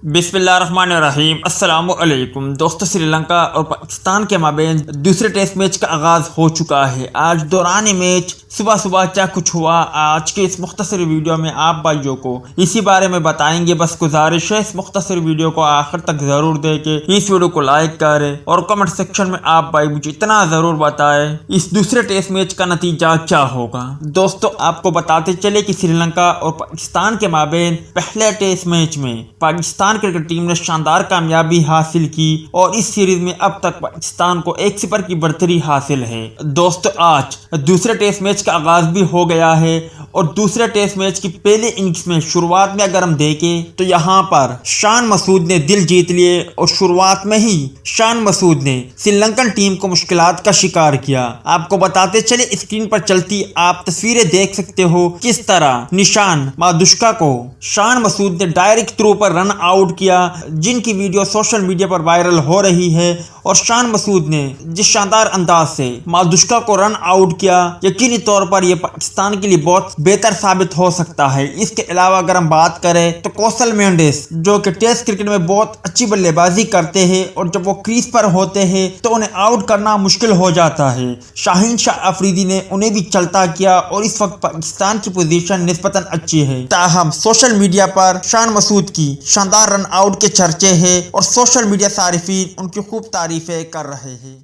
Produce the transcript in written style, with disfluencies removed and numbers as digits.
बिस्मिल्लाहिर्रहमानिर्रहीम। अस्सलाम वालेकुम दोस्तों, श्री लंका और पाकिस्तान के माबेन दूसरे टेस्ट मैच का आगाज़ हो चुका है। आज दौरान मैच सुबह सुबह क्या कुछ हुआ, आज के इस मुख्तसर वीडियो में आप भाइयों को इसी बारे में बताएंगे। बस गुजारिश है इस मुख्तसर वीडियो को आखिर तक ज़रूर देखें, इस वीडियो को लाइक करें और कमेंट सेक्शन में आप भाई मुझे इतना ज़रूर बताएं इस दूसरे टेस्ट मैच का नतीजा क्या होगा। दोस्तों, आपको बताते चले कि श्रीलंका और पाकिस्तान के माबेन पहले टेस्ट मैच में पाकिस्तान क्रिकेट टीम ने शानदार कामयाबी हासिल की और इस सीरीज में अब तक पाकिस्तान को 1-0 की बढ़तरी हासिल है। दोस्तों, आज दूसरे टेस्ट मैच का आगाज भी हो गया है और दूसरे टेस्ट मैच की पहले इनिंग्स में शुरुआत में अगर हम देखें तो यहाँ पर शान मसूद ने दिल जीत लिए और शुरुआत में ही शान मसूद ने श्रीलंकन टीम को मुश्किलात का शिकार किया। आपको बताते चले, स्क्रीन पर चलती आप तस्वीरें देख सकते हो किस तरह निशान मादुश्का को शान मसूद ने डायरेक्ट थ्रू पर रन आउट किया, जिनकी वीडियो सोशल मीडिया पर वायरल हो रही है। और शान मसूद ने जिस शानदार अंदाज से मादुश्का को रन आउट किया, यकीनी तौर पर यह पाकिस्तान के लिए बहुत बेहतर साबित हो सकता है। इसके अलावा अगर हम बात करें तो कौशल मेंडिस जो कि टेस्ट क्रिकेट में बहुत अच्छी बल्लेबाजी करते हैं और जब वो क्रीज पर होते हैं तो उन्हें आउट करना मुश्किल हो जाता है। शाहीन शाह अफरीदी ने उन्हें भी चलता किया और इस वक्त पाकिस्तान की पोजीशन निस्बतन अच्छी है। ताहम सोशल मीडिया पर शान मसूद की शानदार रन आउट के चर्चे हैं और सोशल मीडिया सारिफीन उनकी खूब तारीफें कर रहे हैं।